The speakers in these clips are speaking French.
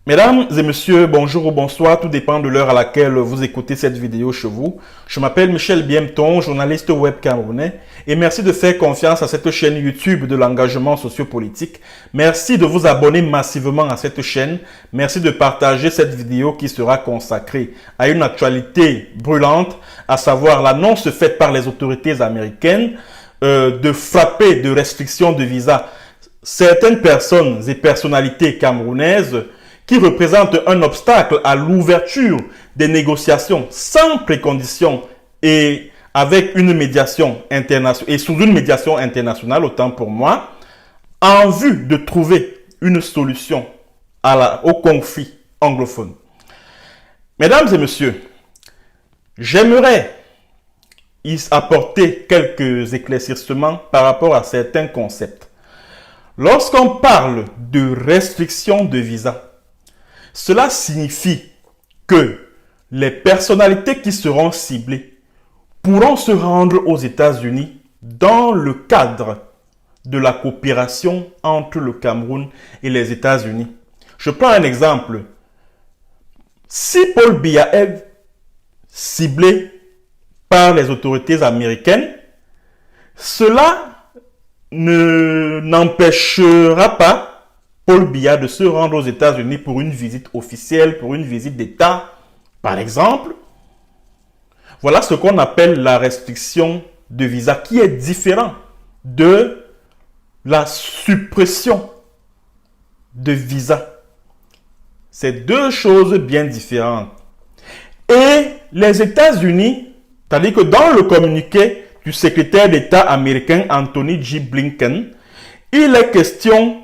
Mesdames et messieurs, bonjour ou bonsoir, tout dépend de l'heure à laquelle vous écoutez cette vidéo chez vous. Je m'appelle Michel Biemton, journaliste web camerounais, et merci de faire confiance à cette chaîne YouTube de l'engagement sociopolitique. Merci de vous abonner massivement à cette chaîne. Merci de partager cette vidéo qui sera consacrée à une actualité brûlante, à savoir l'annonce faite par les autorités américaines de frapper de restrictions de visa certaines personnes et personnalités camerounaises qui représente un obstacle à l'ouverture des négociations sans précondition et avec une médiation internationale et sous une médiation internationale, autant pour moi, en vue de trouver une solution au conflit anglophone. Mesdames et messieurs, j'aimerais y apporter quelques éclaircissements par rapport à certains concepts. Lorsqu'on parle de restriction de visa, cela signifie que les personnalités qui seront ciblées pourront se rendre aux États-Unis dans le cadre de la coopération entre le Cameroun et les États-Unis. Je prends un exemple. Si Paul Biya est ciblé par les autorités américaines, cela n'empêchera pas Paul Biya de se rendre aux États-Unis pour une visite officielle, pour une visite d'État, par exemple. Voilà ce qu'on appelle la restriction de visa, qui est différent de la suppression de visa. C'est deux choses bien différentes. Et les États-Unis, c'est-à-dire que dans le communiqué du secrétaire d'État américain Anthony J. Blinken, il est question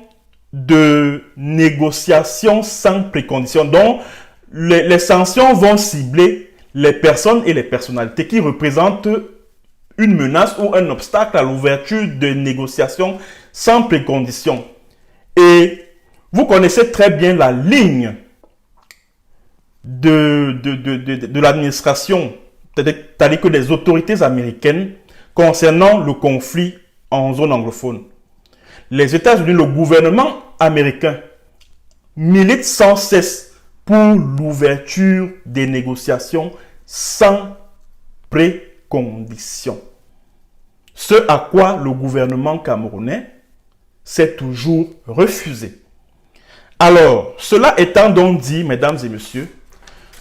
de négociations sans précondition. Donc, les sanctions vont cibler les personnes et les personnalités qui représentent une menace ou un obstacle à l'ouverture de négociations sans précondition. Et vous connaissez très bien la ligne de l'administration, c'est-à-dire que des autorités américaines concernant le conflit en zone anglophone. Les États-Unis, le gouvernement américain milite sans cesse pour l'ouverture des négociations sans précondition. Ce à quoi le gouvernement camerounais s'est toujours refusé. Alors, cela étant donc dit, mesdames et messieurs,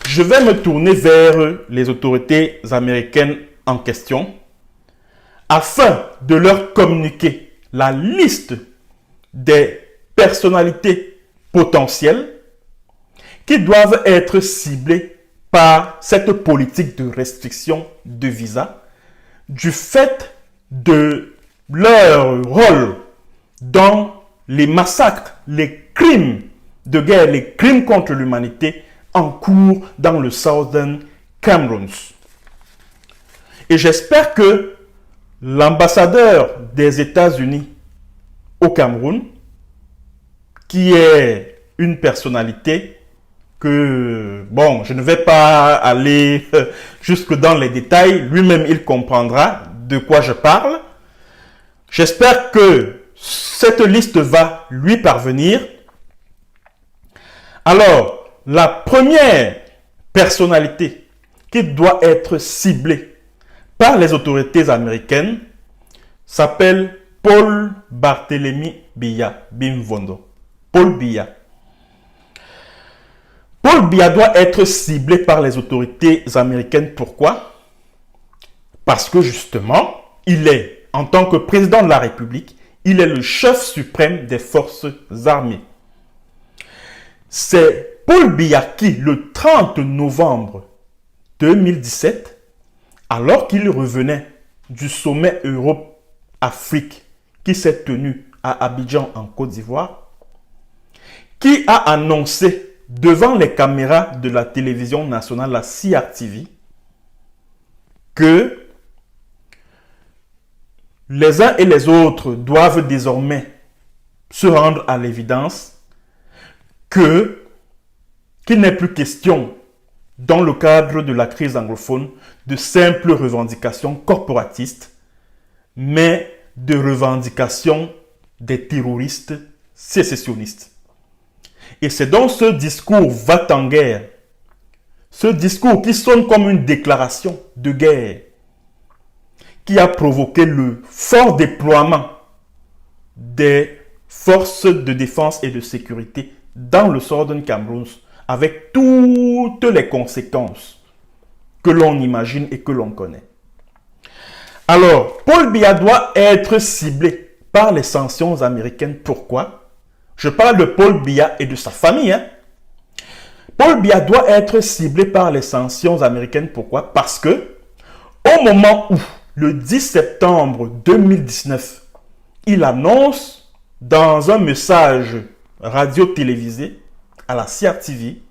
je vais me tourner vers les autorités américaines en question afin de leur communiquer la liste des personnalités potentielles qui doivent être ciblées par cette politique de restriction de visa du fait de leur rôle dans les massacres, les crimes de guerre, les crimes contre l'humanité en cours dans le Southern Cameroun. Et j'espère que l'ambassadeur des États-Unis au Cameroun, qui est une personnalité que, bon, je ne vais pas aller jusque dans les détails, lui-même il comprendra de quoi je parle. J'espère que cette liste va lui parvenir. Alors, la première personnalité qui doit être ciblée par les autorités américaines s'appelle Paul Barthélemy Biya Bimvondo. Paul Biya. Paul Biya doit être ciblé par les autorités américaines. Pourquoi? Parce que justement, il est, en tant que président de la République, il est le chef suprême des forces armées. C'est Paul Biya qui, le 30 novembre 2017, alors qu'il revenait du sommet Europe-Afrique qui s'est tenu à Abidjan en Côte d'Ivoire, qui a annoncé devant les caméras de la télévision nationale, la CRTV, que les uns et les autres doivent désormais se rendre à l'évidence qu'il n'est plus question, dans le cadre de la crise anglophone, de simples revendications corporatistes, mais de revendications des terroristes sécessionnistes. Et c'est donc ce discours va-t-en-guerre, ce discours qui sonne comme une déclaration de guerre, qui a provoqué le fort déploiement des forces de défense et de sécurité dans le Southern Cameroun, avec toutes les conséquences que l'on imagine et que l'on connaît. Alors, Paul Biya doit être ciblé par les sanctions américaines. Pourquoi? Je parle de Paul Biya et de sa famille. Paul Biya doit être ciblé par les sanctions américaines. Pourquoi? Parce que, au moment où, le 10 septembre 2019, il annonce dans un message radio-télévisé à la CRTV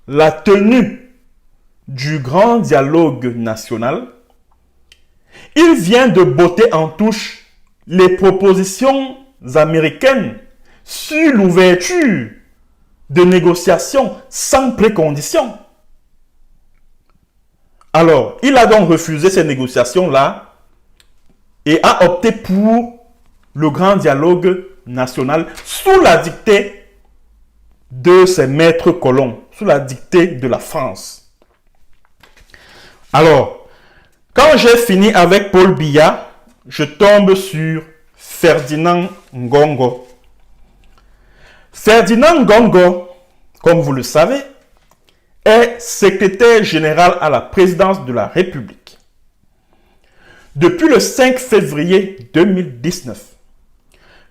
la tenue du grand dialogue national, il vient de botter en touche les propositions américaines sur l'ouverture de négociations sans précondition. Alors, il a donc refusé ces négociations-là et a opté pour le grand dialogue national sous la dictée de ses maîtres colons, sous la dictée de la France. Alors, quand j'ai fini avec Paul Biya, je tombe sur Ferdinand Ngongo. Ferdinand Ngongo, comme vous le savez, est secrétaire général à la présidence de la République. Depuis le 5 février 2019,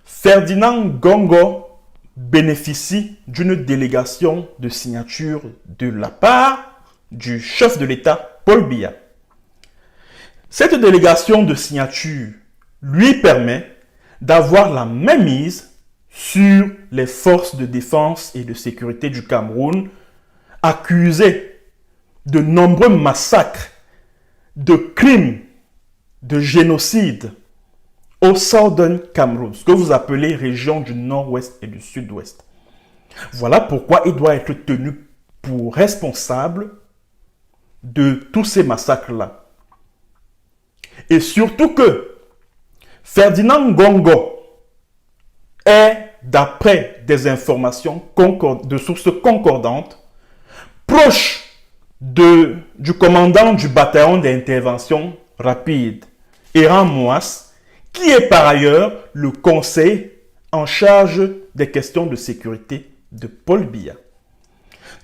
Ferdinand Ngongo bénéficie d'une délégation de signature de la part du chef de l'État, Paul Biya. Cette délégation de signature lui permet d'avoir la mainmise sur les forces de défense et de sécurité du Cameroun, accusées de nombreux massacres, de crimes, de génocide au Southern Cameroun, ce que vous appelez région du nord-ouest et du sud-ouest. Voilà pourquoi il doit être tenu pour responsable de tous ces massacres-là. Et surtout que Ferdinand Ngongo est, d'après des informations de sources concordantes, proche du commandant du bataillon d'intervention rapide, Eran Moas, qui est par ailleurs le conseiller en charge des questions de sécurité de Paul Biya.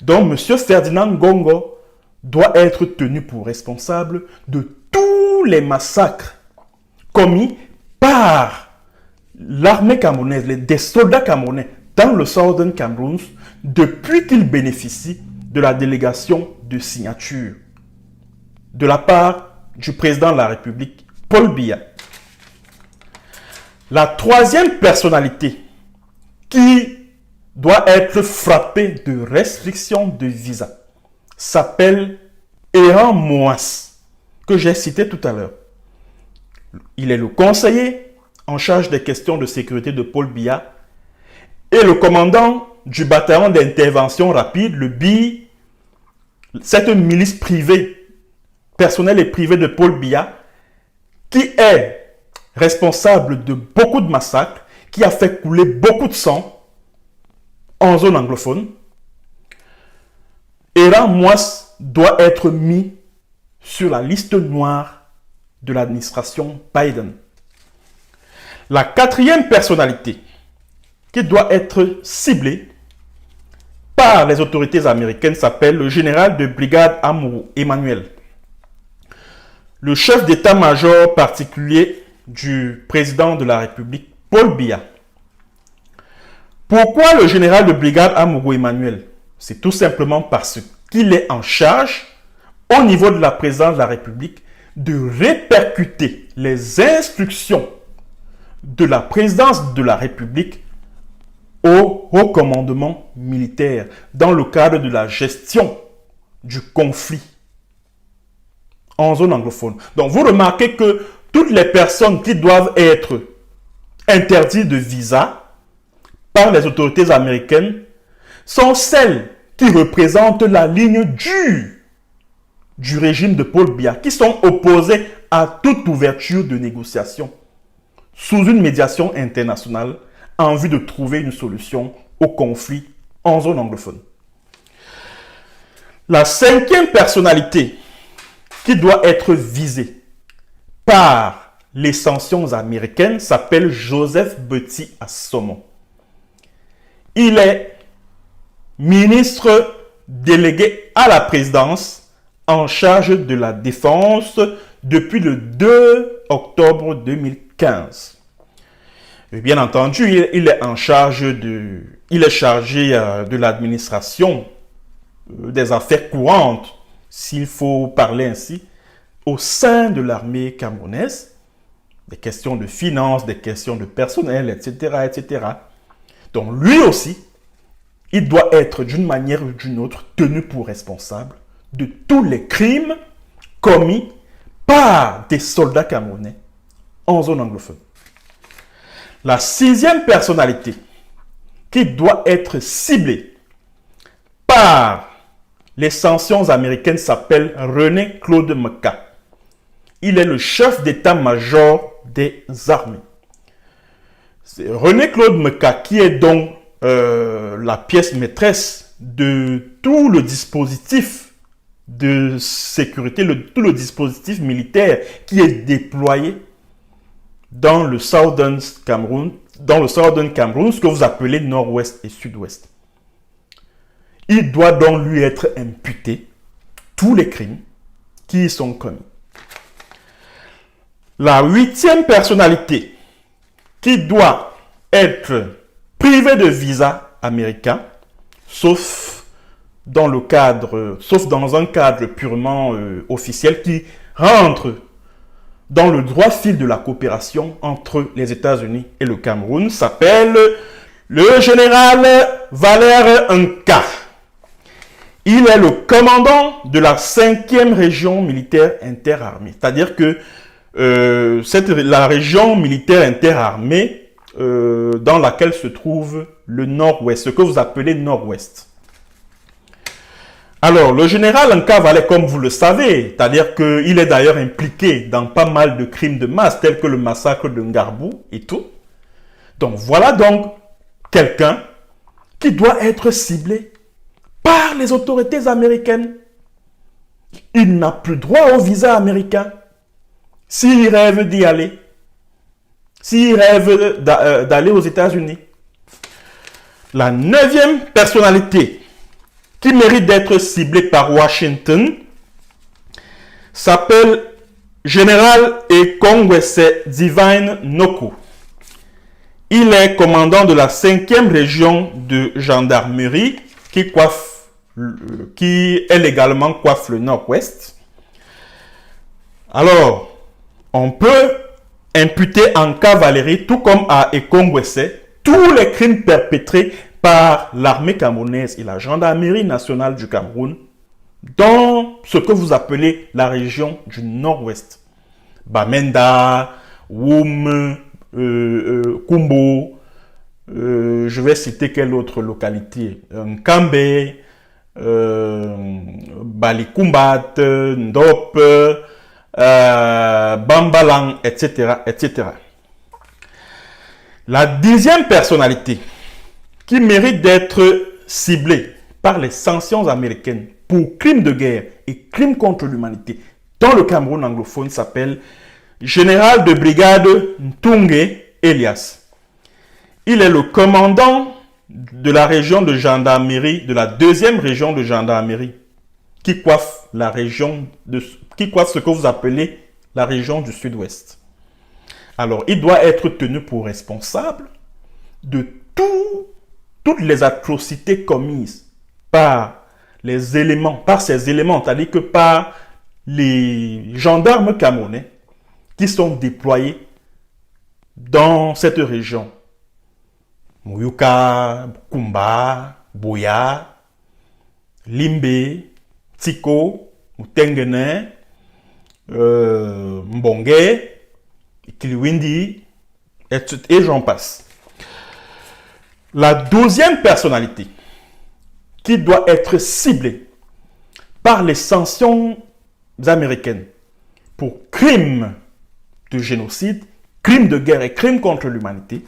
Donc, M. Ferdinand Ngongo doit être tenu pour responsable de tous les massacres commis par l'armée camerounaise, des soldats camerounais dans le Southern Cameroun depuis qu'ils bénéficient de la délégation de signature de la part du président de la République, Paul Biya. La troisième personnalité qui doit être frappée de restrictions de visa s'appelle Eran Moas, que j'ai cité tout à l'heure. Il est le conseiller en charge des questions de sécurité de Paul Biya et le commandant du bataillon d'intervention rapide, le BI, cette milice privée, personnelle et privée de Paul Biya, qui est responsable de beaucoup de massacres, qui a fait couler beaucoup de sang en zone anglophone. Eran Moas doit être mis sur la liste noire de l'administration Biden. La quatrième personnalité qui doit être ciblée par les autorités américaines s'appelle le général de brigade Amourou Emmanuel, le chef d'état-major particulier du président de la République, Paul Biya. Pourquoi le général de brigade Amourou Emmanuel? C'est tout simplement parce qu'il est en charge, au niveau de la présidence de la République, de répercuter les instructions de la présidence de la République au haut commandement militaire dans le cadre de la gestion du conflit en zone anglophone. Donc, vous remarquez que toutes les personnes qui doivent être interdites de visa par les autorités américaines sont celles qui représentent la ligne dure du régime de Paul Biya, qui sont opposées à toute ouverture de négociation sous une médiation internationale en vue de trouver une solution au conflit en zone anglophone. La cinquième personnalité qui doit être visée par les sanctions américaines s'appelle Joseph Betty Assomo. Il est ministre délégué à la présidence en charge de la défense depuis le 2 octobre 2015. Et bien entendu, il est chargé de l'administration des affaires courantes, s'il faut parler ainsi, au sein de l'armée camerounaise, des questions de finances, des questions de personnel, etc., etc. Donc lui aussi, il doit être d'une manière ou d'une autre tenu pour responsable de tous les crimes commis par des soldats camerounais en zone anglophone. La sixième personnalité qui doit être ciblée par les sanctions américaines s'appelle René Claude Meka. Il est le chef d'état-major des armées. C'est René Claude Meka qui est donc la pièce maîtresse de tout le dispositif de sécurité, tout le dispositif militaire qui est déployé dans le Southern Cameroun, ce que vous appelez Nord-Ouest et Sud-Ouest. Il doit donc lui être imputé tous les crimes qui y sont commis. La huitième personnalité qui doit être privée de visa américain, sauf dans un cadre purement officiel qui rentre dans le droit fil de la coopération entre les États-Unis et le Cameroun, s'appelle le général Valère Nka. Il est le commandant de la 5e région militaire interarmée. C'est-à-dire que la région militaire interarmée dans laquelle se trouve le Nord-Ouest, ce que vous appelez Nord-Ouest. Alors, le général Nka Valère, comme vous le savez, c'est-à-dire qu'il est d'ailleurs impliqué dans pas mal de crimes de masse, tels que le massacre de Ngarbou et tout. Donc, voilà donc quelqu'un qui doit être ciblé par les autorités américaines. Il n'a plus droit au visa américain s'il rêve d'y aller, s'il rêve d'aller aux États-Unis. La 9e personnalité qui mérite d'être ciblée par Washington s'appelle Général Ekongwese Divine Noku. Il est commandant de la 5e région de gendarmerie qui elle également coiffe le Nord-Ouest. Alors, on peut imputer en cavalerie, tout comme à Ekongwese, tous les crimes perpétrés par l'armée camerounaise et la gendarmerie nationale du Cameroun dans ce que vous appelez la région du Nord-Ouest. Bamenda, Woum, Kumbo, je vais citer quelle autre localité, Nkambe, Balikumbat, Ndop, Bambalang, etc., etc. La 10e personnalité qui mérite d'être ciblée par les sanctions américaines pour crimes de guerre et crimes contre l'humanité dans le Cameroun anglophone s'appelle Général de brigade Ntunge Elias. Il est le commandant de la région de gendarmerie, de la 2e région de gendarmerie, qui coiffe ce que vous appelez la région du Sud-Ouest. Alors, il doit être tenu pour responsable de toutes les atrocités commises par ces éléments, c'est-à-dire que par les gendarmes camerounais qui sont déployés dans cette région. Mouyouka, Kumba, Boya, Limbe, Tiko, Moutengene, Mbongue, Kiliwindi, et j'en passe. La deuxième personnalité qui doit être ciblée par les sanctions américaines pour crimes de génocide, crimes de guerre et crimes contre l'humanité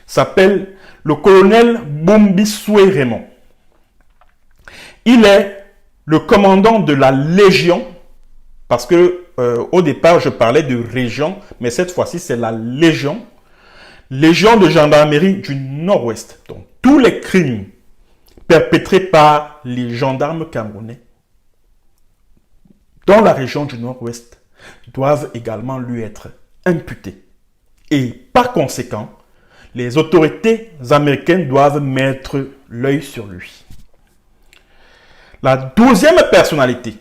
s'appelle le colonel Bombissoé Raymond. Il est le commandant de la Légion, parce que au départ je parlais de région, mais cette fois-ci c'est la Légion de gendarmerie du Nord-Ouest. Donc tous les crimes perpétrés par les gendarmes camerounais dans la région du Nord-Ouest doivent également lui être imputés. Et par conséquent, les autorités américaines doivent mettre l'œil sur lui. La deuxième personnalité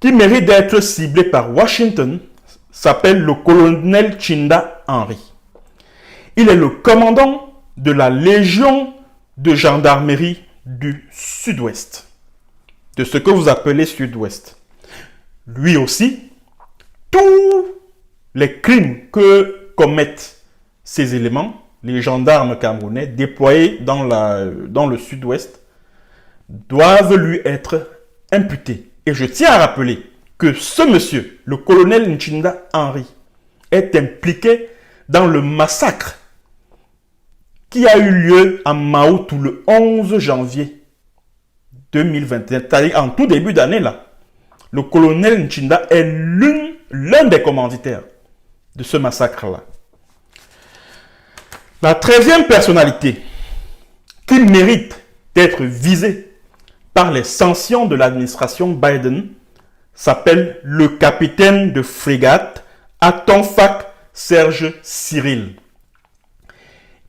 qui mérite d'être ciblée par Washington s'appelle le colonel Chinda Henry. Il est le commandant de la Légion de gendarmerie du Sud-Ouest, de ce que vous appelez Sud-Ouest. Lui aussi, tous les crimes que commettent ces éléments, les gendarmes camerounais déployés dans le Sud-Ouest, doivent lui être imputés. Et je tiens à rappeler que ce monsieur, le colonel Nchinda Henry, est impliqué dans le massacre qui a eu lieu à Maoutou le 11 janvier 2021, c'est-à-dire en tout début d'année là. Le colonel Nchinda est l'un des commanditaires de ce massacre-là. La 13e personnalité qui mérite d'être visée par les sanctions de l'administration Biden s'appelle le capitaine de frégate Atonfak Serge Cyril.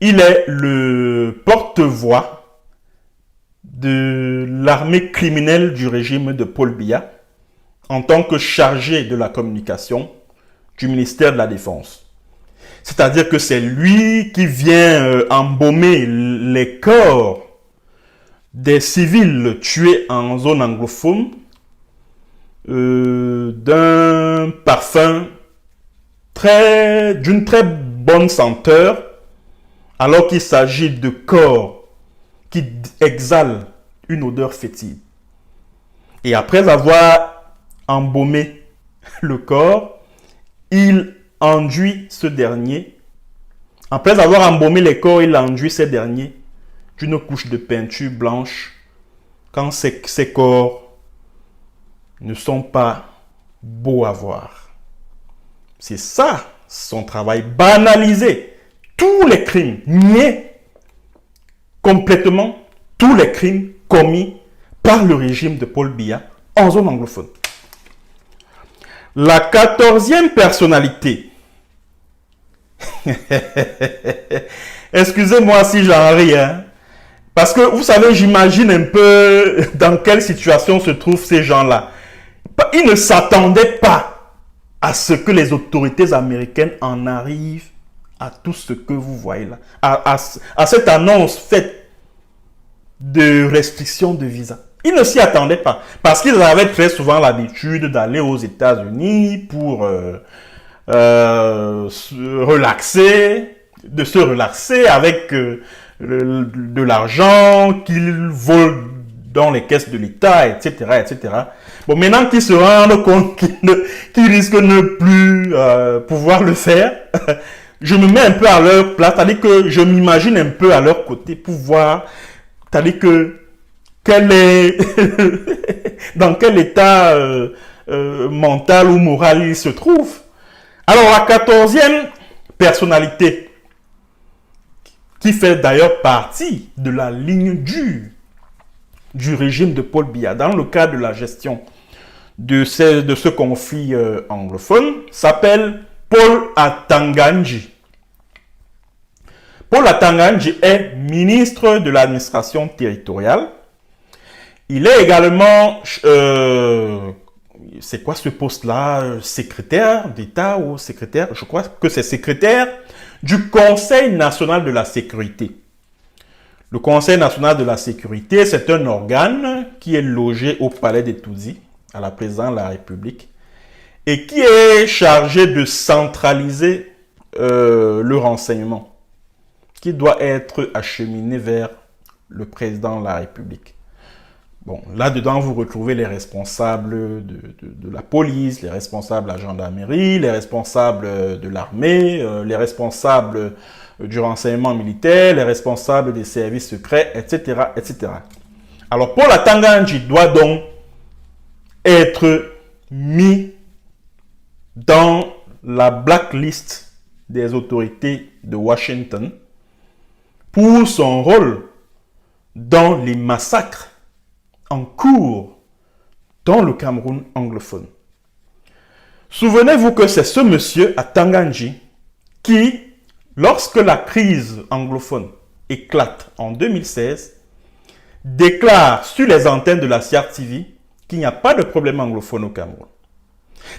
Il est le porte-voix de l'armée criminelle du régime de Paul Biya en tant que chargé de la communication du ministère de la Défense. C'est-à-dire que c'est lui qui vient embaumer les corps des civils tués en zone anglophone d'un parfum d'une très bonne senteur, alors qu'il s'agit de corps qui exhalent une odeur fétide. Et après avoir embaumé le corps, il enduit ce dernier. Après avoir embaumé les corps, il enduit ces derniers d'une couche de peinture blanche quand ces corps ne sont pas beaux à voir. C'est ça son travail, banaliser tous les crimes, nier complètement tous les crimes commis par le régime de Paul Biya en zone anglophone. La 14e personnalité, excusez-moi si j'en ris, hein? Parce que vous savez, j'imagine un peu dans quelle situation se trouvent ces gens-là. Ils ne s'attendaient pas à ce que les autorités américaines en arrivent à tout ce que vous voyez là, à cette annonce faite de restriction de visa. Ils ne s'y attendaient pas, parce qu'ils avaient très souvent l'habitude d'aller aux États-Unis pour se relaxer avec de l'argent qu'ils volent dans les caisses de l'État, etc., etc. Bon, maintenant qu'ils se rendent compte qu'ils risquent de ne plus pouvoir le faire, je me mets un peu à leur place, c'est-à-dire que je m'imagine un peu à leur côté pour voir, c'est-à-dire que dans quel état mental ou moral ils se trouvent. Alors, la 14e personnalité, qui fait d'ailleurs partie de la ligne dure du régime de Paul Biya dans le cadre de la gestion de ce conflit anglophone, s'appelle Paul Atanganji. Paul Atanganji est ministre de l'administration territoriale. Il est également, c'est quoi ce poste-là, secrétaire d'État ou secrétaire, je crois que c'est secrétaire du Conseil national de la sécurité. Le Conseil national de la sécurité, c'est un organe qui est logé au palais des Touzi, à la présidence de la République. et qui est chargé de centraliser le renseignement qui doit être acheminé vers le président de la République. Bon, là-dedans, vous retrouvez les responsables de la police, les responsables de la gendarmerie, les responsables de l'armée, les responsables du renseignement militaire, les responsables des services secrets, etc., etc. Alors, Paul Atanga Nji doit donc être mis dans la blacklist des autorités de Washington pour son rôle dans les massacres en cours dans le Cameroun anglophone. Souvenez-vous que c'est ce monsieur Atanga Nji qui, lorsque la crise anglophone éclate en 2016, déclare sur les antennes de la CIAR TV qu'il n'y a pas de problème anglophone au Cameroun.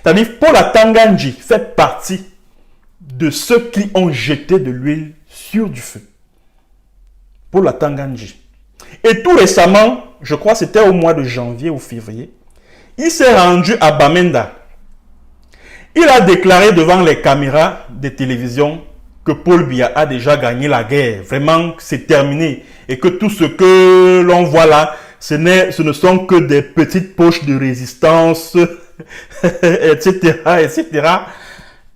C'est-à-dire, Paul Atanga Nji fait partie de ceux qui ont jeté de l'huile sur du feu. Paul Atanga Nji. Et tout récemment, je crois que c'était au mois de janvier ou février, il s'est rendu à Bamenda. Il a déclaré devant les caméras des télévisions que Paul Biya a déjà gagné la guerre. Vraiment, c'est terminé. Et que tout ce que l'on voit là, ce ne sont que des petites poches de résistance, etc., etc.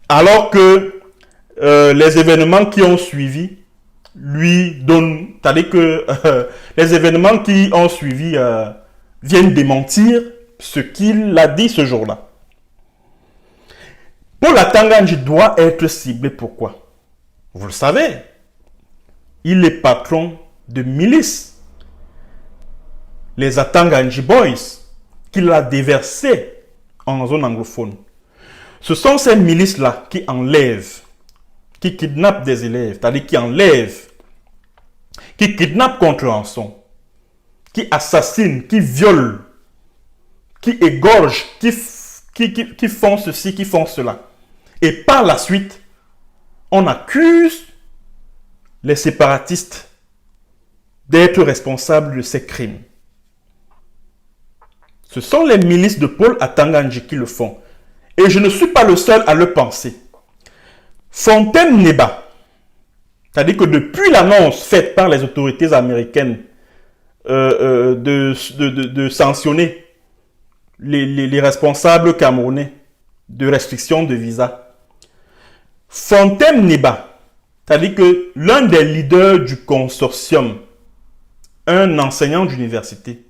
Alors que les événements qui ont suivi lui donnent, c'est-à-dire que les événements qui ont suivi viennent démentir ce qu'il a dit ce jour-là. Paul Atanga Nji doit être ciblé. Pourquoi? Vous le savez, il est patron de milices, les Atanga Nji Boys, qu'il a déversés en zone anglophone. Ce sont ces milices-là qui enlèvent, qui kidnappent des élèves, c'est-à-dire qui enlèvent, qui kidnappent contre rançon, qui assassinent, qui violent, qui égorgent, qui font ceci, qui font cela. Et par la suite, on accuse les séparatistes d'être responsables de ces crimes. Ce sont les milices de Paul Atanga Nji qui le font. Et je ne suis pas le seul à le penser. Fontaine Neba, c'est-à-dire que depuis l'annonce faite par les autorités américaines de sanctionner les responsables camerounais de restriction de visa, Fontaine Neba, c'est-à-dire que l'un des leaders du consortium, un enseignant d'université,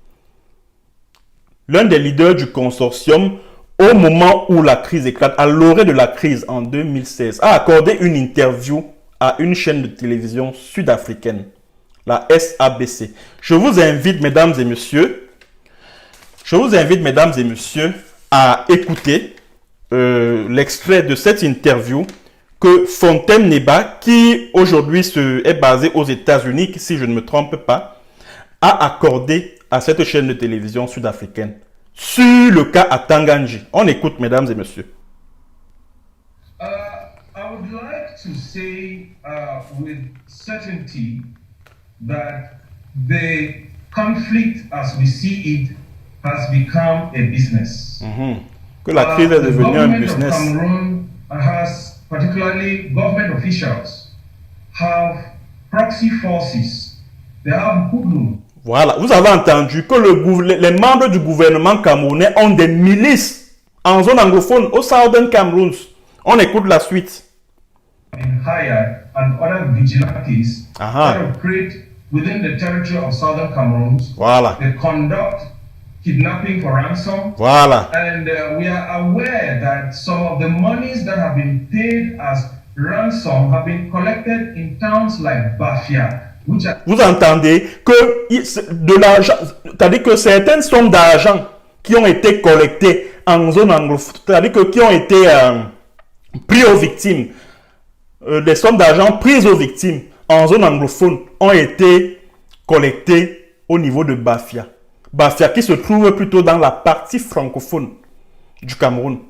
l'un des leaders du consortium, au moment où la crise éclate, à l'orée de la crise en 2016, a accordé une interview à une chaîne de télévision sud-africaine, la SABC. Je vous invite, mesdames et messieurs, à écouter l'extrait de cette interview que Fontaine Neba, qui aujourd'hui est basé aux États-Unis, si je ne me trompe pas, a accordé à cette chaîne de télévision sud-africaine sur le cas Atanga Nji. On écoute, mesdames et messieurs. I would like to say with certainty that the conflict as we see it has become a business. Que la crise est devenue un business. Cameroon has, particularly government officials, have proxy forces. They have hoodlums. Voilà, vous avez entendu que les membres du gouvernement camerounais ont des milices en zone anglophone, au Southern Cameroon. On écoute la suite. Hired and other vigilantes that operate within the territory of Southern Cameroon. Voilà. They conduct kidnapping for ransom. Voilà. And we are aware that some of the monies that have been paid as ransom have been collected in towns like Bafia. Vous entendez que de l'argent, c'est-à-dire que certaines sommes d'argent qui ont été collectées en zone anglophone, c'est-à-dire que qui ont été pris aux victimes, des sommes d'argent prises aux victimes en zone anglophone ont été collectées au niveau de Bafia. Bafia qui se trouve plutôt dans la partie francophone du Cameroun.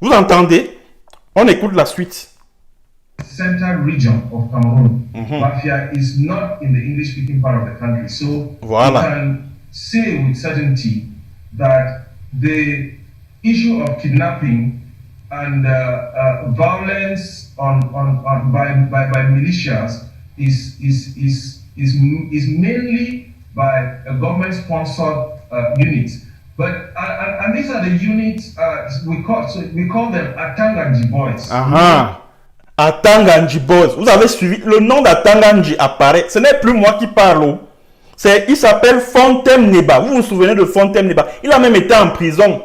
Vous entendez? On écoute la suite. Central region of Cameroon. Bafia is not in the English-speaking part of the country. So voilà. we can say with certainty that the issue of kidnapping and violence by militias is mainly by a government-sponsored units. But and these are the units we call them Atanganji Boys. Atanganji Boys. Vous avez suivi, le nom d'Atanganji apparaît. Ce n'est plus moi qui parle. Il s'appelle Fontem Neba. Vous vous souvenez de Fontem Neba? Il a même été en prison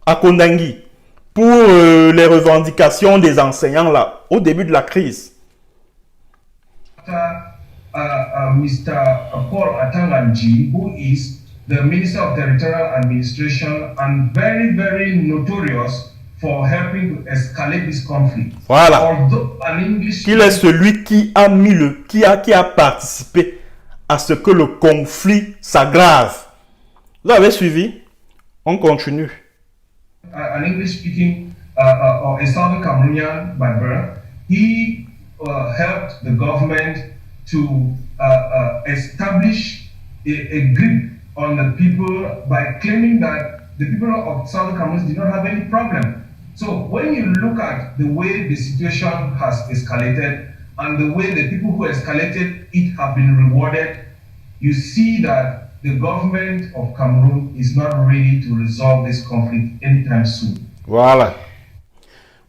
à Kondangui pour les revendications des enseignants là, au début de la crise. Mr. Paul Atanganji, who is the Minister of Territorial Administration and very, very notorious for helping to escalate this conflict. Voilà. Il est celui qui a qui a participé à ce que le conflit s'aggrave. Vous avez suivi? On continue. An English-speaking or a Southern Cameroonian by birth, he helped the government to establish a grip on the people by claiming that the people of Southern Cameroon did not have any problem. So when you look at the way the situation has escalated and the way the people who escalated it have been rewarded, you see that the government of Cameroon is not ready to resolve this conflict anytime soon. Voilà.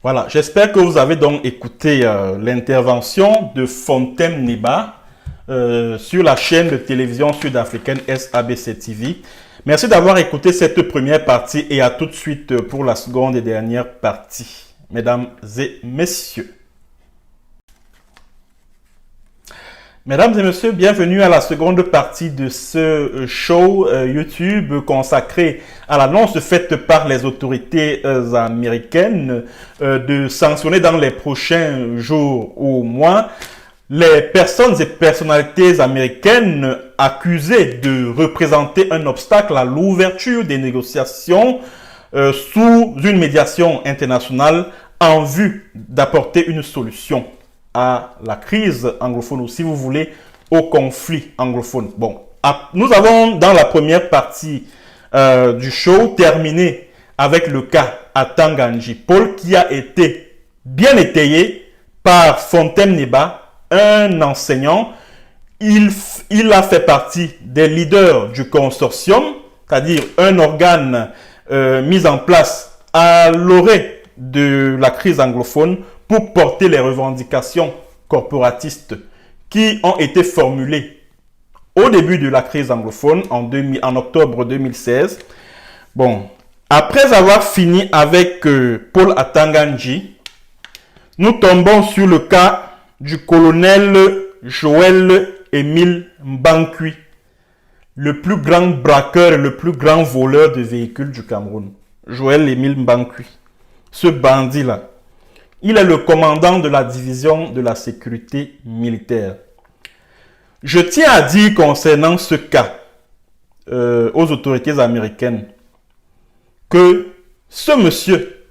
Voilà. J'espère que vous avez donc écouté l'intervention de Fontem Neba sur la chaîne de télévision sud-africaine SABC TV. Merci d'avoir écouté cette première partie et à tout de suite pour la seconde et dernière partie. Mesdames et messieurs. Mesdames et messieurs, bienvenue à la seconde partie de ce show YouTube consacré à l'annonce faite par les autorités américaines de sanctionner dans les prochains jours ou mois les personnes et personnalités américaines accusées de représenter un obstacle à l'ouverture des négociations sous une médiation internationale en vue d'apporter une solution à la crise anglophone ou, si vous voulez, au conflit anglophone. Bon, nous avons dans la première partie du show terminé avec le cas Atanganji Paul qui a été bien étayé par Fontem Neba, un enseignant. Il a fait partie des leaders du consortium, c'est-à-dire un organe mis en place à l'orée de la crise anglophone pour porter les revendications corporatistes qui ont été formulées au début de la crise anglophone en octobre 2016. Bon, après avoir fini avec Paul Atanganji, nous tombons sur le cas du colonel Joël Émile Mbankui, le plus grand braqueur et le plus grand voleur de véhicules du Cameroun. Joël Émile Mbankui, ce bandit-là. Il est le commandant de la division de la sécurité militaire. Je tiens à dire concernant ce cas aux autorités américaines que ce monsieur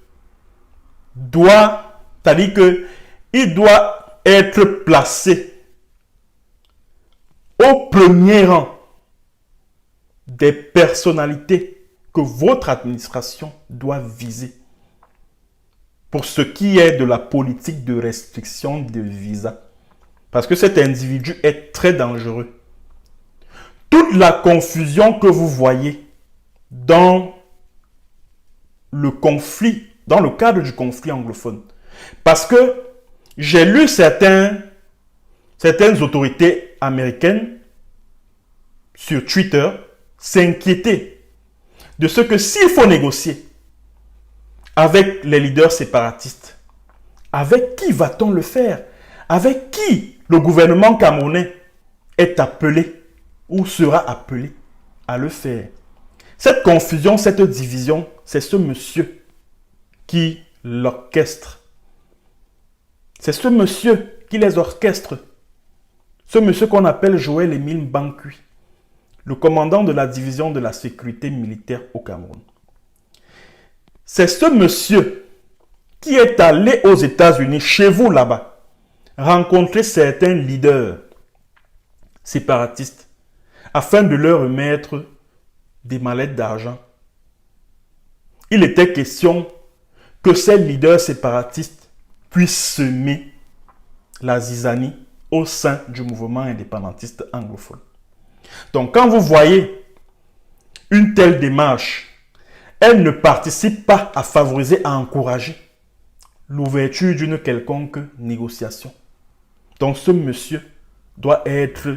doit, c'est-à-dire qu'il doit être placé au premier rang des personnalités que votre administration doit viser pour ce qui est de la politique de restriction de visa. Parce que cet individu est très dangereux. Toute la confusion que vous voyez dans le conflit, dans le cadre du conflit anglophone. Parce que j'ai lu certaines autorités américaines sur Twitter s'inquiéter de ce que s'il faut négocier avec les leaders séparatistes, avec qui va-t-on le faire? Avec qui le gouvernement camerounais est appelé ou sera appelé à le faire? Cette confusion, cette division, c'est ce monsieur qui l'orchestre. C'est ce monsieur qui les orchestre. Ce monsieur qu'on appelle Joël Émile Mbankui, le commandant de la division de la sécurité militaire au Cameroun. C'est ce monsieur qui est allé aux États-Unis, chez vous là-bas, rencontrer certains leaders séparatistes afin de leur remettre des mallettes d'argent. il était question que ces leaders séparatistes puissent semer la zizanie au sein du mouvement indépendantiste anglophone. Donc, quand vous voyez une telle démarche, elle ne participe pas à favoriser, à encourager l'ouverture d'une quelconque négociation. Donc, ce monsieur doit être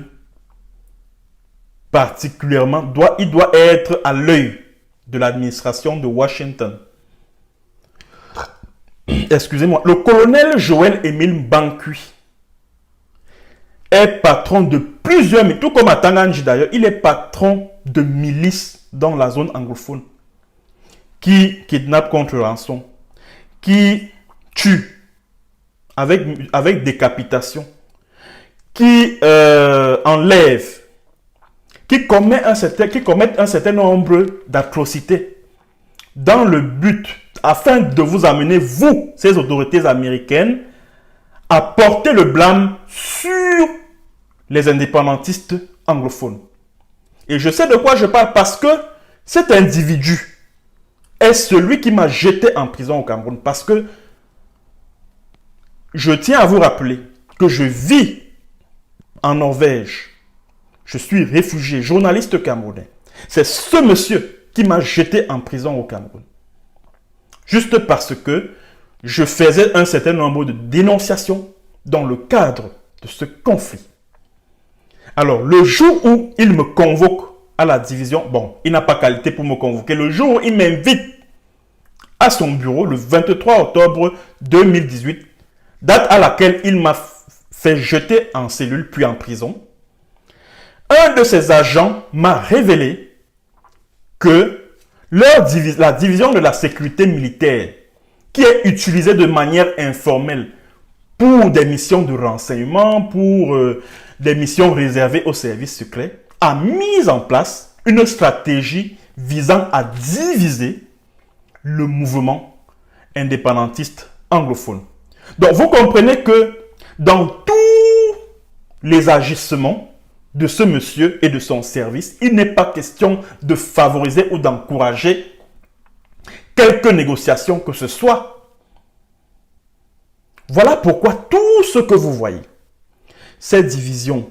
particulièrement, il doit être à l'œil de l'administration de Washington. Excusez-moi, le colonel Joël Émile Bankui est patron de plusieurs, mais tout comme à Tanganji d'ailleurs, il est patron de milices dans la zone anglophone qui kidnappent contre rançon, qui tuent avec décapitation, qui enlèvent, qui commettent un certain nombre d'atrocités dans le but, afin de vous amener, vous, ces autorités américaines, à porter le blâme sur les indépendantistes anglophones. Et je sais de quoi je parle parce que cet individu est celui qui m'a jeté en prison au Cameroun. Parce que je tiens à vous rappeler que je vis en Norvège. Je suis réfugié, journaliste camerounais. C'est ce monsieur qui m'a jeté en prison au Cameroun. Juste parce que je faisais un certain nombre de dénonciations dans le cadre de ce conflit. Alors, le jour où il me convoque à la division, bon, il n'a pas qualité pour me convoquer, le jour où il m'invite à son bureau, le 23 octobre 2018, date à laquelle il m'a fait jeter en cellule puis en prison, un de ses agents m'a révélé que la division de la sécurité militaire, qui est utilisée de manière informelle pour des missions de renseignement, pour des missions réservées aux services secrets, a mis en place une stratégie visant à diviser le mouvement indépendantiste anglophone. Donc, vous comprenez que dans tous les agissements de ce monsieur et de son service, il n'est pas question de favoriser ou d'encourager quelque négociation que ce soit. Voilà pourquoi tout ce que vous voyez, ces divisions,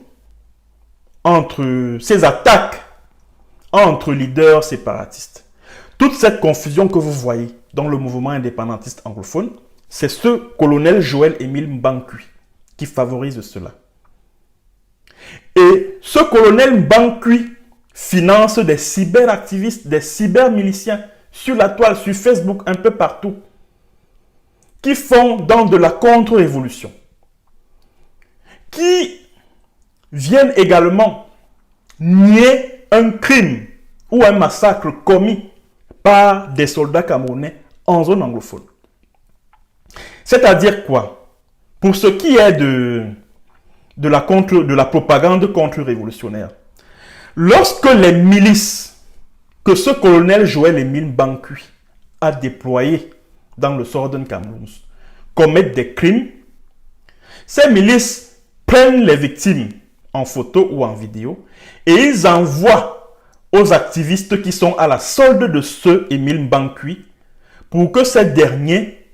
ces attaques entre leaders séparatistes, toute cette confusion que vous voyez dans le mouvement indépendantiste anglophone, c'est ce colonel Joël Émile Bankui qui favorise cela. Et ce colonel Bankui finance des cyberactivistes, des cybermiliciens sur la toile, sur Facebook, un peu partout, qui font dans de la contre-révolution, qui viennent également nier un crime ou un massacre commis par des soldats camerounais en zone anglophone. C'est-à-dire quoi? Pour ce qui est de la propagande contre-révolutionnaire, lorsque les milices que ce colonel Joël Émile Bankui a déployées dans le Southern Cameroun commettent des crimes, ces milices prennent les victimes en photo ou en vidéo et ils envoient aux activistes qui sont à la solde de ce Émile Bankui pour que ces derniers,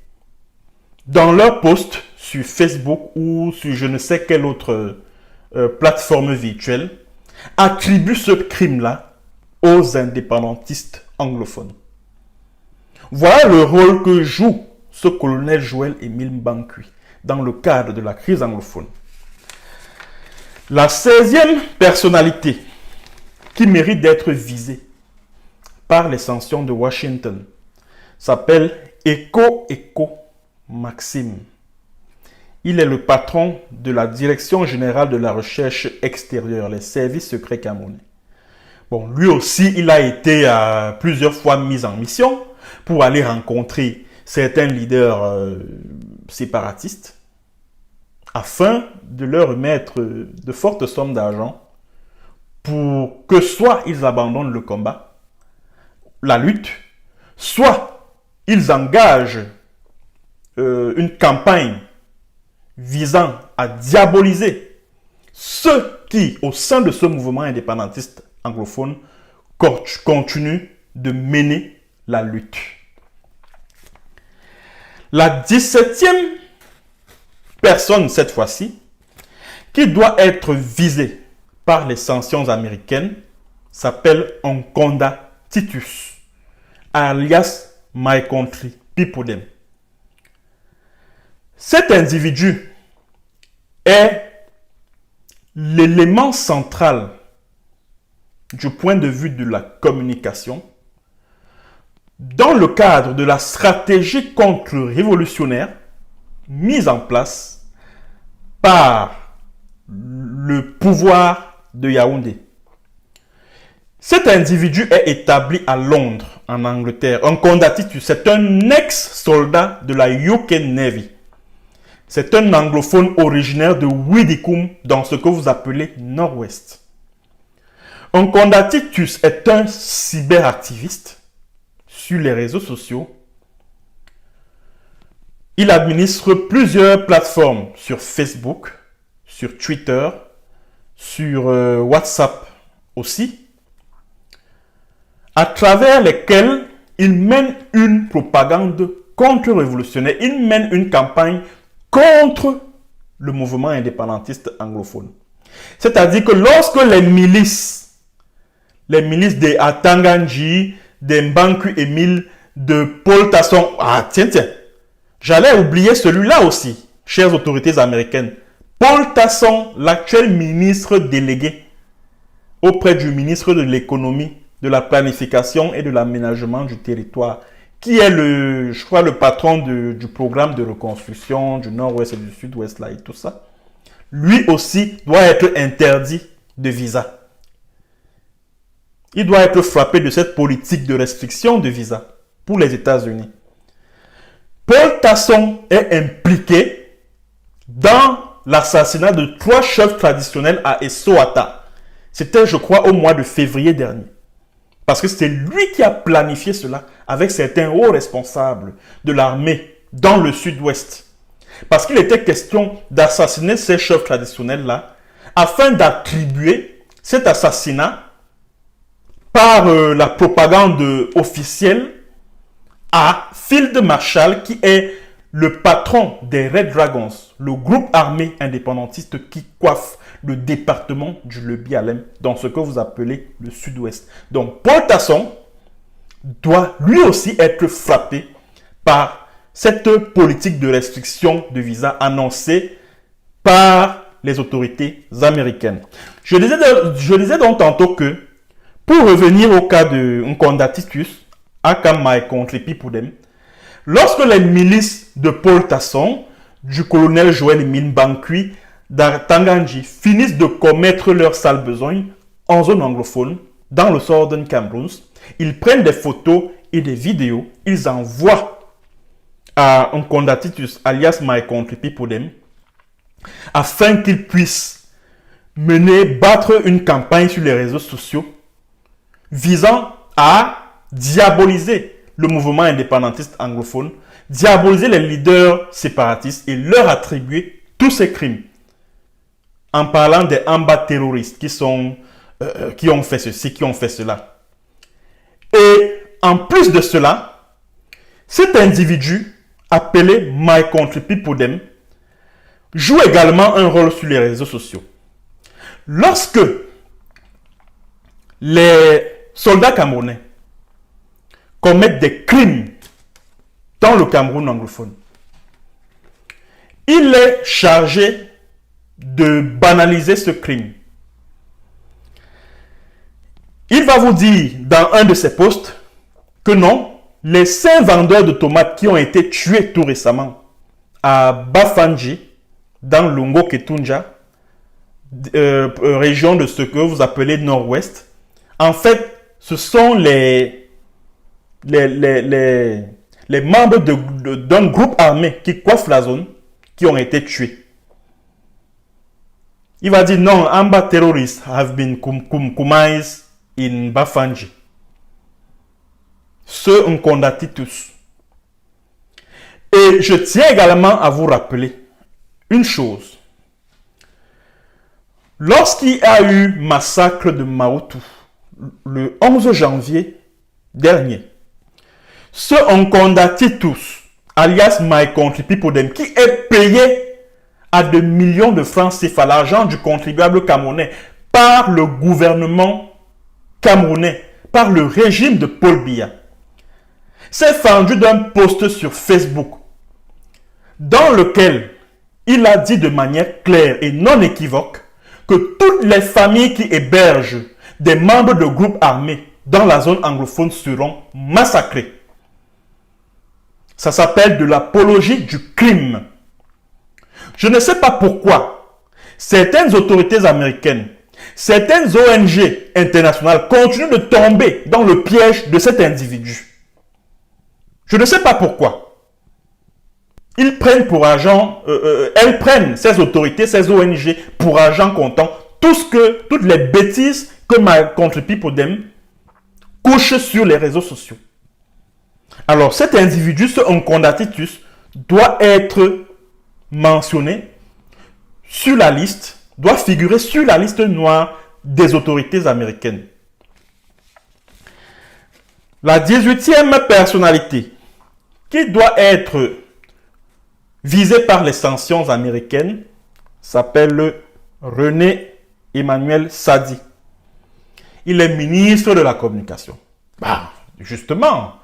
dans leur post sur Facebook ou sur je ne sais quelle autre plateforme virtuelle, attribuent ce crime-là aux indépendantistes anglophones. Voilà le rôle que joue ce colonel Joël Émile Bankui dans le cadre de la crise anglophone. La 16e personnalité qui mérite d'être visée par les sanctions de Washington s'appelle Eko Maxime. Il est le patron de la Direction générale de la recherche extérieure, les services secrets camerounais. Bon, lui aussi, il a été plusieurs fois mis en mission pour aller rencontrer certains leaders séparatistes afin de leur remettre de fortes sommes d'argent pour que soit ils abandonnent le combat, la lutte, soit ils engagent une campagne visant à diaboliser ceux qui, au sein de ce mouvement indépendantiste anglophone, continuent de mener la lutte. La 17e personne, cette fois-ci, qui doit être visée par les sanctions américaines, s'appelle Nkonda Titus, alias My Country People Them. Cet individu est l'élément central du point de vue de la communication dans le cadre de la stratégie contre-révolutionnaire mise en place par le pouvoir de Yaoundé. Cet individu est établi à Londres, en Angleterre. Nkonda Titus, c'est un ex-soldat de la UK Navy. C'est un anglophone originaire de Widikum, dans ce que vous appelez Nord-Ouest. Nkonda Titus est un cyberactiviste sur les réseaux sociaux. Il administre plusieurs plateformes sur Facebook, sur Twitter, sur WhatsApp aussi, à travers lesquels il mène une propagande contre-révolutionnaire. Il mène une campagne contre le mouvement indépendantiste anglophone. C'est-à-dire que lorsque les milices des Atanganji, des Mbanku Emile, de Paul Tasson, tiens, j'allais oublier celui-là aussi, chères autorités américaines. Paul Tasson, l'actuel ministre délégué auprès du ministre de l'économie, de la planification et de l'aménagement du territoire, qui est le patron du programme de reconstruction du Nord-Ouest et du Sud-Ouest là et tout ça. Lui aussi doit être interdit de visa. Il doit être frappé de cette politique de restriction de visa pour les États-Unis. Paul Tasson est impliqué dans l'assassinat de 3 chefs traditionnels à Essoata. C'était, je crois, au mois de février dernier. Parce que c'est lui qui a planifié cela avec certains hauts responsables de l'armée dans le sud-ouest. Parce qu'il était question d'assassiner ces chefs traditionnels-là afin d'attribuer cet assassinat par la propagande officielle à Field Marshal, qui est le patron des Red Dragons, le groupe armé indépendantiste qui coiffe le département du Lebi-Alem dans ce que vous appelez le sud-ouest. Donc Paul Tasson doit lui aussi être frappé par cette politique de restriction de visa annoncée par les autorités américaines. Je disais donc tantôt que, pour revenir au cas de Nkonda Titus, aka My Country People Them, lorsque les milices de Paul Tasson, du colonel Joël Emile Mbankui, d'Atanganji finissent de commettre leurs sales besognes en zone anglophone, dans le Southern Cameroun, ils prennent des photos et des vidéos, ils envoient à Nkonda Titus, alias My Country People Them, afin qu'il puisse battre une campagne sur les réseaux sociaux visant à diaboliser le mouvement indépendantiste anglophone, diaboliser les leaders séparatistes et leur attribuer tous ces crimes. En parlant des Amba terroristes qui ont fait ceci, qui ont fait cela. Et en plus de cela, cet individu appelé My Country People Them joue également un rôle sur les réseaux sociaux. Lorsque les soldats camerounais commettent des crimes dans le Cameroun anglophone, il est chargé de banaliser ce crime. Il va vous dire dans un de ses posts que non, les 5 vendeurs de tomates qui ont été tués tout récemment à Bafanji, dans Lungo Ketunja, région de ce que vous appelez Nord-Ouest, en fait, ce sont les membres d'un groupe armé qui coiffe la zone qui ont été tués. Il va dire non, Amba terrorists have been compromised in Bafanji. Ce Nkonda Titus. Et je tiens également à vous rappeler une chose. Lorsqu'il y a eu massacre de Maoutou, le 11 janvier dernier, ce Nkonda Titus, alias My Country People Them, qui est payé à de millions de francs CFA, l'argent du contribuable camerounais, par le gouvernement camerounais, par le régime de Paul Biya, s'est fendu d'un post sur Facebook dans lequel il a dit de manière claire et non équivoque que toutes les familles qui hébergent des membres de groupes armés dans la zone anglophone seront massacrées. Ça s'appelle de l'apologie du crime. Je ne sais pas pourquoi certaines autorités américaines, certaines ONG internationales continuent de tomber dans le piège de cet individu. Je ne sais pas pourquoi. Ils prennent pour argent, elles prennent, ces autorités, ces ONG, pour argent comptant, toutes les bêtises que My Country People Them couche sur les réseaux sociaux. Alors, cet individu, ce Onkondatus, doit être mentionné sur la liste, doit figurer sur la liste noire des autorités américaines. La 18e personnalité qui doit être visée par les sanctions américaines s'appelle René Emmanuel Sadi. Il est ministre de la communication. Justement,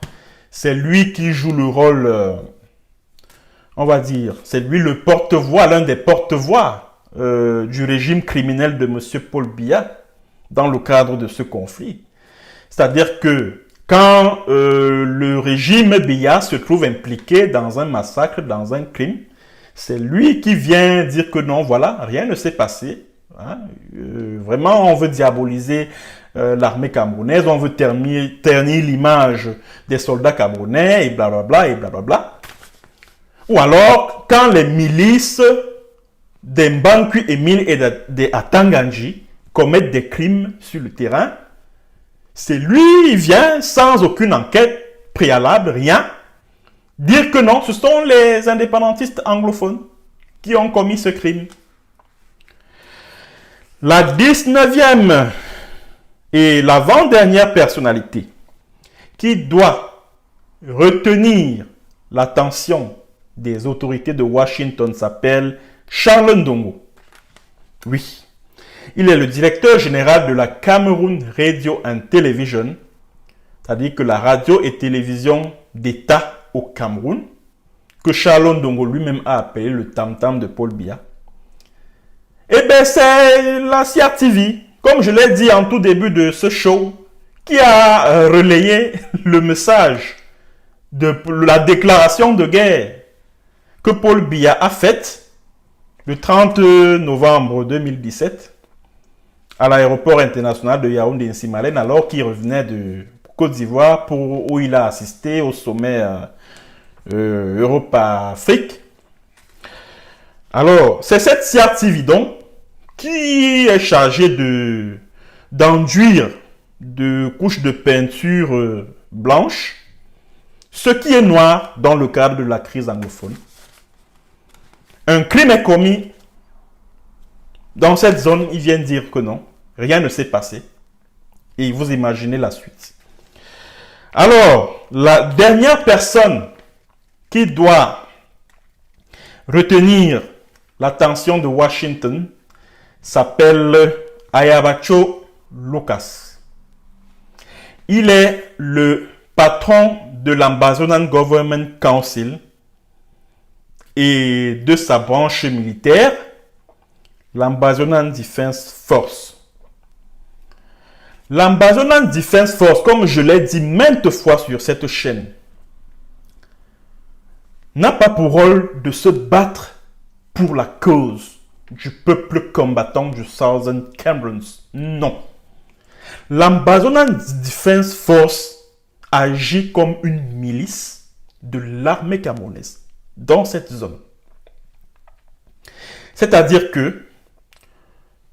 c'est lui qui joue le rôle, on va dire, c'est lui le porte-voix, l'un des porte-voix du régime criminel de M. Paul Biya dans le cadre de ce conflit. C'est-à-dire que quand le régime Biya se trouve impliqué dans un massacre, dans un crime, c'est lui qui vient dire que non, voilà, rien ne s'est passé. Hein. Vraiment, on veut diaboliser l'armée camerounaise, on veut ternir l'image des soldats camerounais et blablabla et blablabla. Ou alors, quand les milices d'Mbangu Emile et d'Atanganji commettent des crimes sur le terrain, c'est lui qui vient sans aucune enquête préalable, rien, dire que non, ce sont les indépendantistes anglophones qui ont commis ce crime. La 19e et l'avant-dernière personnalité qui doit retenir l'attention des autorités de Washington s'appelle Charles Ndongo. Oui, il est le directeur général de la Cameroon Radio and Television, c'est-à-dire que la radio et télévision d'État au Cameroun, que Charles Ndongo lui-même a appelé le tam-tam de Paul Biya. Eh bien, c'est la CRTV, comme je l'ai dit en tout début de ce show, qui a relayé le message de la déclaration de guerre que Paul Biya a faite le 30 novembre 2017 à l'aéroport international de Yaoundé-Nsimalen, alors qu'il revenait de Côte d'Ivoire où il a assisté au sommet Europe-Afrique. Alors, c'est cette CRTV donc qui est chargée d'enduire de couches de peinture blanche ce qui est noir dans le cadre de la crise anglophone. Un crime est commis dans cette zone, ils viennent dire que non, rien ne s'est passé. Et vous imaginez la suite. Alors, la dernière personne qui doit retenir l'attention de Washington s'appelle Ayabacho Lucas. Il est le patron de l'Ambazonan Government Council et de sa branche militaire, l'Ambazonan Defense Force. L'Ambazonan Defense Force, comme je l'ai dit maintes fois sur cette chaîne, n'a pas pour rôle de se battre pour la cause du peuple combattant du Southern Cameroons. Non. L'Ambazonan Defense Force agit comme une milice de l'armée camerounaise dans cette zone. C'est-à-dire que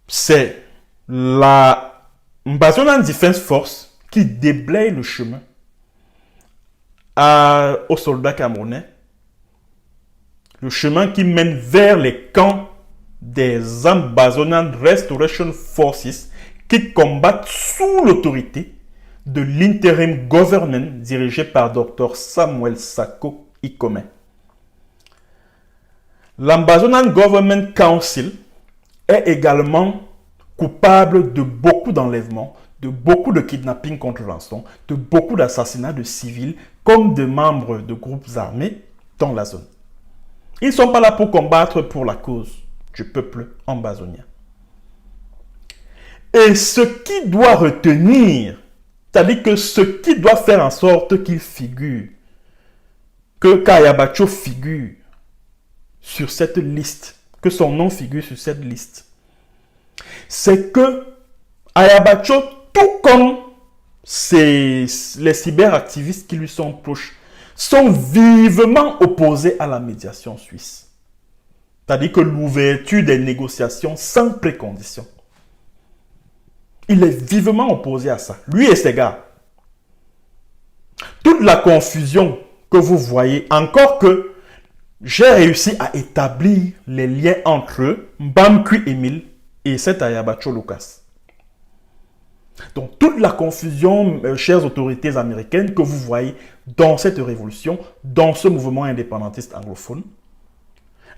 c'est la Ambazonan Defense Force qui déblaye le chemin aux soldats camerounais, le chemin qui mène vers les camps des Ambazonan Restoration Forces qui combattent sous l'autorité de l'interim government dirigé par Dr Samuel Sako Ikome. L'Ambazonan Government Council est également coupable de beaucoup d'enlèvements, de beaucoup de kidnappings contre rançon, de beaucoup d'assassinats de civils comme de membres de groupes armés dans la zone. Ils ne sont pas là pour combattre pour la cause du peuple ambazonien. Et ce qui doit retenir, c'est-à-dire que ce qui doit faire en sorte qu'il figure, que Kayabacho figure sur cette liste, que son nom figure sur cette liste, c'est que Ayabacho, tout comme les cyberactivistes qui lui sont proches, sont vivement opposés à la médiation suisse. C'est-à-dire que l'ouverture des négociations sans précondition. Il est vivement opposé à ça, lui et ses gars. Toute la confusion que vous voyez, encore que j'ai réussi à établir les liens entre Mbamkui Emile et cet Ayabacho Lucas. Donc toute la confusion, chères autorités américaines, que vous voyez dans cette révolution, dans ce mouvement indépendantiste anglophone,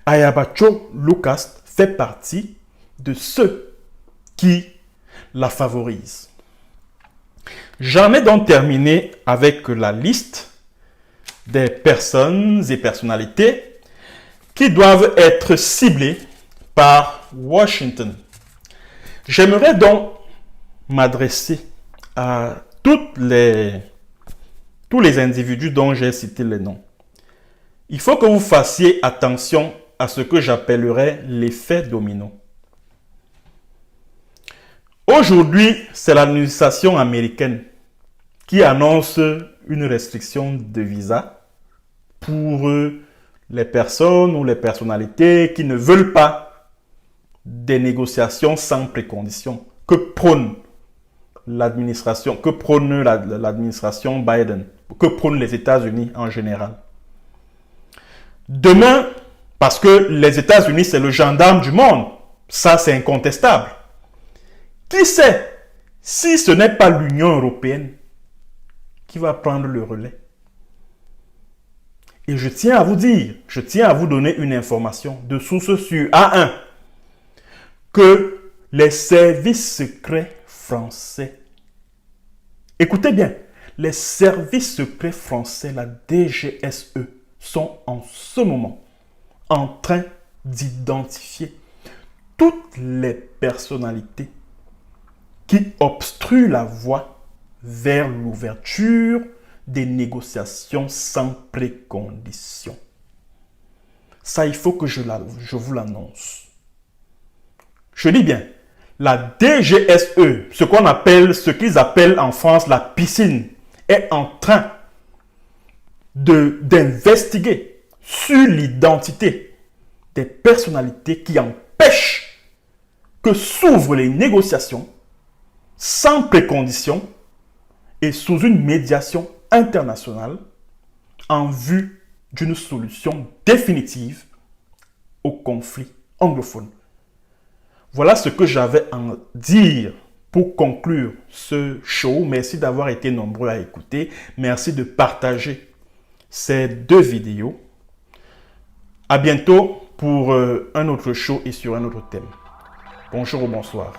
Ayabacho Lucas fait partie de ceux qui la favorisent. J'en ai donc terminé avec la liste des personnes et personnalités qui doivent être ciblées par Washington. J'aimerais donc m'adresser à tous les individus dont j'ai cité les noms. Il faut que vous fassiez attention à ce que j'appellerais l'effet domino. Aujourd'hui, c'est l'administration américaine qui annonce une restriction de visa pour les personnes ou les personnalités qui ne veulent pas des négociations sans préconditions que prône l'administration Biden, que prônent les États-Unis en général. Demain, parce que les États-Unis, c'est le gendarme du monde, ça c'est incontestable. Qui sait si ce n'est pas l'Union européenne qui va prendre le relais? Et je tiens à vous dire, je tiens à vous donner une information de source sûre, A1, que les services secrets français, écoutez bien, les services secrets français, la DGSE, sont en ce moment en train d'identifier toutes les personnalités qui obstruent la voie vers l'ouverture des négociations sans précondition. Ça, il faut que je vous l'annonce. Je dis bien, la DGSE, ce qu'ils appellent en France la piscine, est en train d'investiguer sur l'identité des personnalités qui empêchent que s'ouvrent les négociations sans précondition et sous une médiation internationale en vue d'une solution définitive au conflit anglophone. Voilà ce que j'avais à dire pour conclure ce show. Merci d'avoir été nombreux à écouter. Merci de partager ces 2 vidéos. À bientôt pour un autre show et sur un autre thème. Bonjour ou bonsoir.